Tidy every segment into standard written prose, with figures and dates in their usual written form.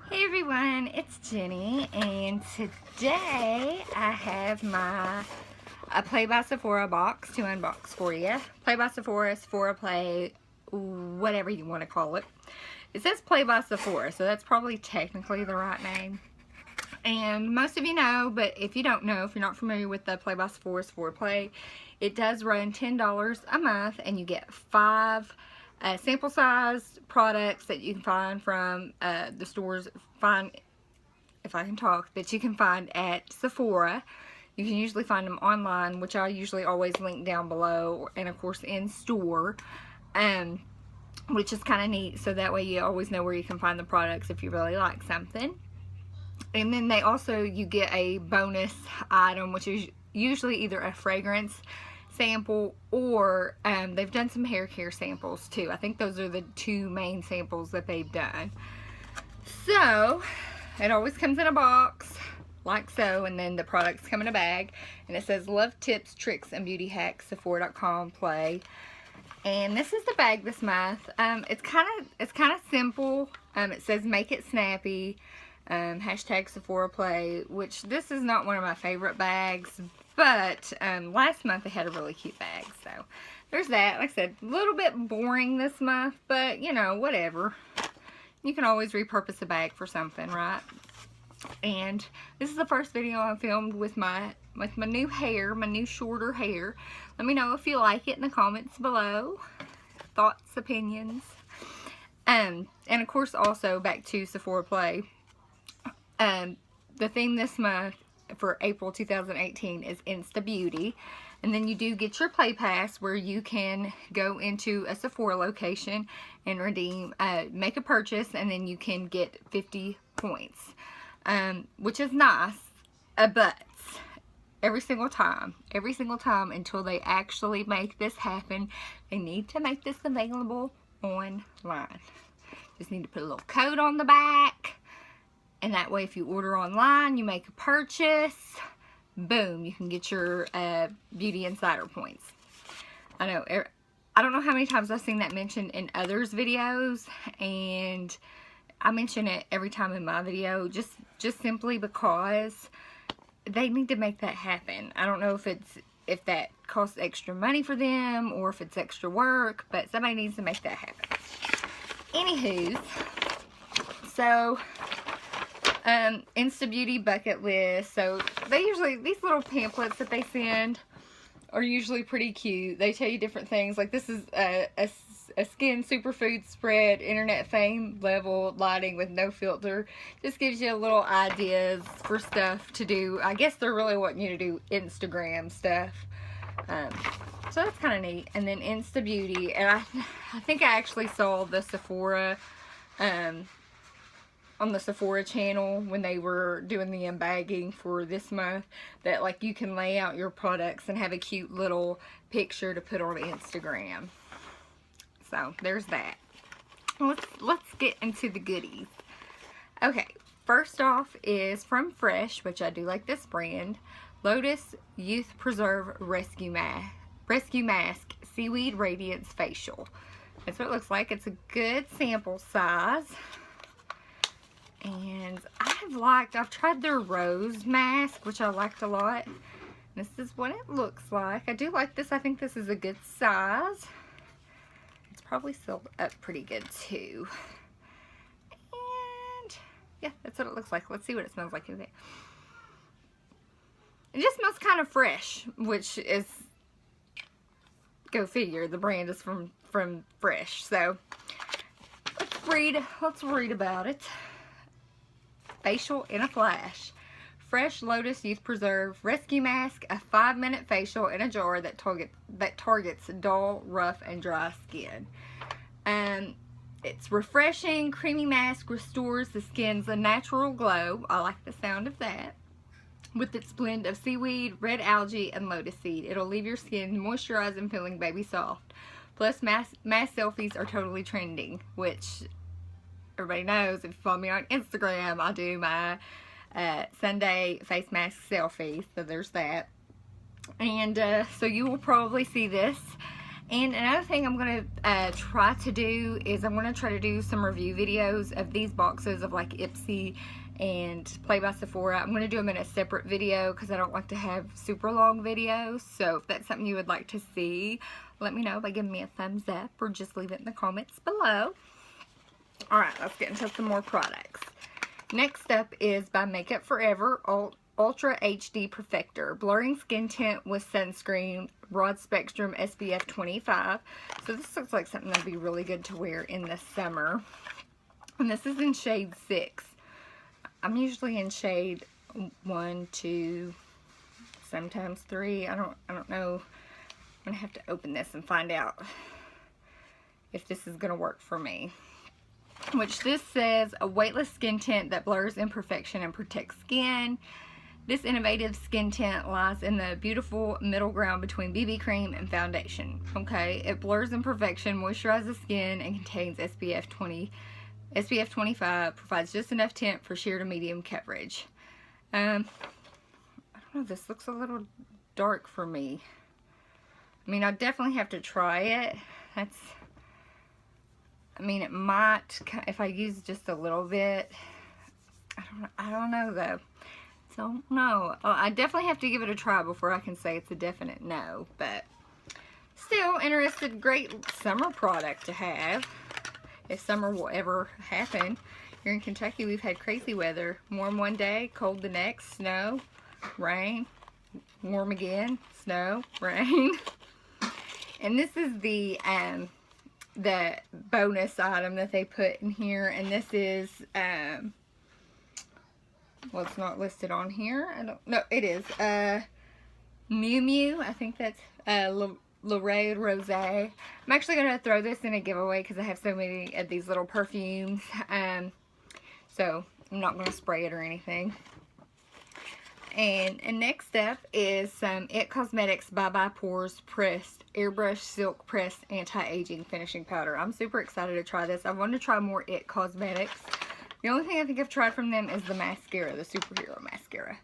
Hey everyone, it's Jenny, and today I have a Play by Sephora box to unbox for you. Play by Sephora, Sephora Play, whatever you want to call it. It says Play by Sephora, so that's probably technically the right name. And most of you know, but if you don't know, if you're not familiar with the Play by Sephora, Sephora Play, it does run $10 a month, and you get 5 sample size products that you can find from the stores, if I can talk, that you can find at Sephora. You can usually find them online, which I usually always link down below, and of course in store, which is kind of neat, so that way you always know where you can find the products if you really like something. And then you get a bonus item, which is usually either a fragrance sample or they've done some hair care samples too. I think those are the 2 main samples that they've done. So it always comes in a box like so, and then the products come in a bag, and it says Love Tips, Tricks, and Beauty Hacks, Sephora.com Play. And this is the bag this month. It's kind of simple. It says Make It Snappy, hashtag Sephora Play, which this is not one of my favorite bags, but last month they had a really cute bag, so there's that. Like I said, a little bit boring this month, but you know, whatever. You can always repurpose a bag for something, right? And this is the first video I filmed with my new hair, my new shorter hair. Let me know if you like it in the comments below. Thoughts, opinions. And of course, also back to Sephora Play. The theme this month for April 2018 is Insta Beauty, and then you do get your Play Pass where you can go into a Sephora location and redeem, make a purchase, and then you can get 50 points, which is nice, but every single time until they actually make this happen, they need to make this available online. Just need to put a little code on the back. And that way, if you order online, you make a purchase, boom, you can get your Beauty Insider points. I know, I don't know how many times I've seen that mentioned in others' videos, and I mention it every time in my video, just simply because they need to make that happen. I don't know if that costs extra money for them or if it's extra work, but somebody needs to make that happen. Anywho, so Insta Beauty bucket list. So these little pamphlets that they send are usually pretty cute. They tell you different things, like this is a skin superfood spread, internet fame level lighting with no filter. Just gives you a little ideas for stuff to do. I guess they're really wanting you to do Instagram stuff. So that's kind of neat. And then Insta Beauty, and I think I actually saw the Sephora on the Sephora channel when they were doing the unbagging for this month, that like you can lay out your products and have a cute little picture to put on Instagram. So there's that. Let's get into the goodies. Okay, first off is from Fresh, which I do like this brand. Lotus Youth Preserve Rescue Mask Seaweed Radiance Facial. That's what it looks like. It's a good sample size. And I've tried their rose mask, which I liked a lot. This is what it looks like. I do like this. I think this is a good size. It's probably sealed up pretty good too. And yeah, that's what it looks like. Let's see what it smells like in it. It just smells kind of fresh, which is, go figure, the brand is from Fresh. So let's read about it. Facial in a Flash. Fresh Lotus Youth Preserve Rescue Mask, a 5-minute facial in a jar that targets dull, rough, and dry skin. It's refreshing, creamy mask, restores the skin's natural glow. I like the sound of that. With its blend of seaweed, red algae, and lotus seed, it'll leave your skin moisturized and feeling baby soft. Plus, mask selfies are totally trending, which everybody knows. If you follow me on Instagram, I do my Sunday face mask selfie, so there's that. And so you will probably see this And another thing I'm going to try to do is I'm going to try to do some review videos of these boxes of like Ipsy and Play by Sephora. I'm going to do them in a separate video because I don't like to have super long videos. So if that's something you would like to see, let me know by giving me a thumbs up or just leave it in the comments below. Alright, let's get into some more products. Next up is by Makeup Forever Ultra HD Perfector Blurring Skin Tint with Sunscreen Broad Spectrum SPF 25. So this looks like something that'd be really good to wear in the summer. And this is in shade 6. I'm usually in shade 1, 2, sometimes 3. I don't know. I'm gonna have to open this and find out if this is gonna work for me. Which this says a weightless skin tint that blurs imperfection and protects skin. This innovative skin tint lies in the beautiful middle ground between BB cream and foundation. Okay, it blurs imperfection, moisturizes skin, and contains SPF 25, provides just enough tint for sheer to medium coverage. I don't know, this looks a little dark for me. I mean, I definitely have to try it. I mean, it might, if I use just a little bit, I don't know though. So, no. I definitely have to give it a try before I can say it's a definite no. But, still interested. Great summer product to have. If summer will ever happen. Here in Kentucky, we've had crazy weather. Warm one day, cold the next, snow, rain, warm again, snow, rain. And this is the bonus item that they put in here, and this is well, it's not listed on here. I don't know. It is Miu Miu. I think that's L'Oreal Rose. I'm actually going to throw this in a giveaway because I have so many of these little perfumes. So I'm not going to spray it or anything. And next up is some It Cosmetics Bye Bye Pores Pressed Airbrush Silk Pressed Anti-Aging Finishing Powder. I'm super excited to try this. I want to try more It Cosmetics. The only thing I think I've tried from them is the mascara, the superhero mascara.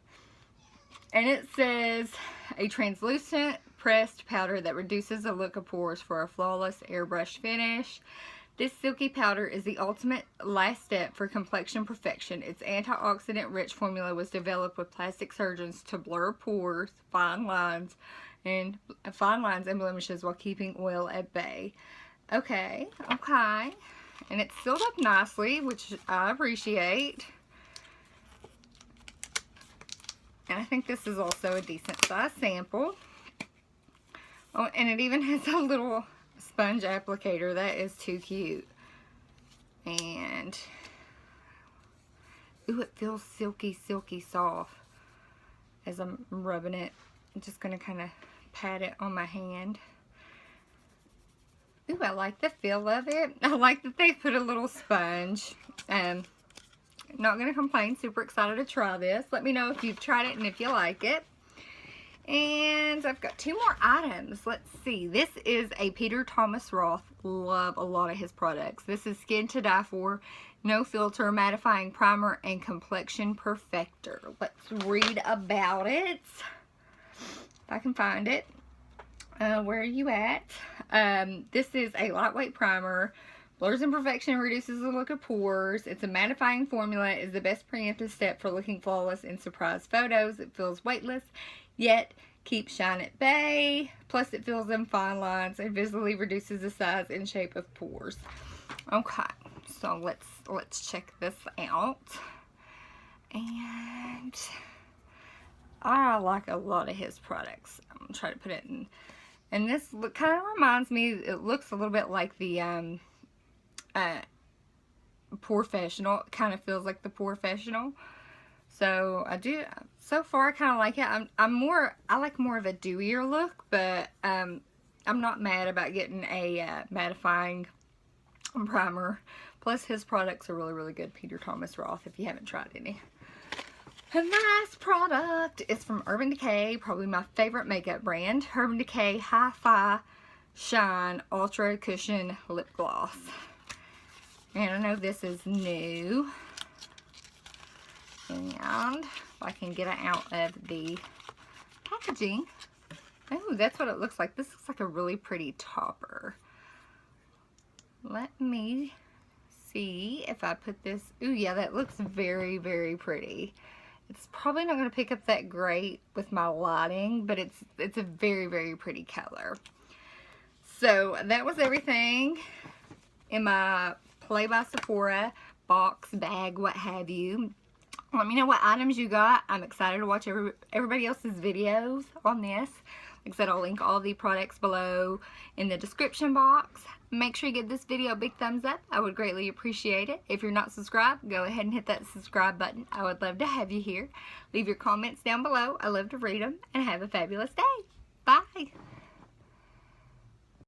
And it says a translucent pressed powder that reduces the look of pores for a flawless airbrush finish. This silky powder is the ultimate last step for complexion perfection. Its antioxidant-rich formula was developed with plastic surgeons to blur pores, fine lines, and blemishes while keeping oil at bay. Okay. And it's sealed up nicely, which I appreciate. And I think this is also a decent size sample. Oh, and it even has a little sponge applicator. That is too cute. And ooh, it feels silky soft as I'm rubbing it. I'm just gonna kind of pat it on my hand. Ooh, I like the feel of it. I like that they put a little sponge. Not gonna complain. Super excited to try this. Let me know if you've tried it and if you like it. And I've got 2 more items. Let's see. This is a Peter Thomas Roth. Love a lot of his products. This is Skin to Die For, No Filter, Mattifying Primer, and Complexion Perfector. Let's read about it. If I can find it. Where are you at? This is a lightweight primer. Blurs imperfection, reduces the look of pores. It's a mattifying formula. Is the best preemptive step for looking flawless in surprise photos. It feels weightless, yet keeps shine at bay. Plus, it fills in fine lines and visibly reduces the size and shape of pores. Okay, so let's check this out. And I like a lot of his products. I'm gonna try to put it in. And this kind of reminds me. It looks a little bit like the Professional. It kind of feels like the Professional. So so far I kind of like it. I like more of a dewier look, but I'm not mad about getting a mattifying primer. Plus his products are really good. Peter Thomas Roth, if you haven't tried any. The last product is from Urban Decay, probably my favorite makeup brand. Urban Decay Hi-Fi Shine Ultra Cushion Lip Gloss. And I know this is new. And if I can get it out of the packaging, Oh, that's what it looks like. This looks like a really pretty topper. Let me see if I put this. Ooh, yeah, that looks very, very pretty. It's probably not going to pick up that great with my lighting, but it's a very, very pretty color. So that was everything in my Play by Sephora box, bag, what have you. Let me know what items you got. I'm excited to watch everybody else's videos on this. Like I said, I'll link all the products below in the description box. Make sure you give this video a big thumbs up. I would greatly appreciate it. If you're not subscribed, go ahead and hit that subscribe button. I would love to have you here. Leave your comments down below. I love to read them. And have a fabulous day. Bye.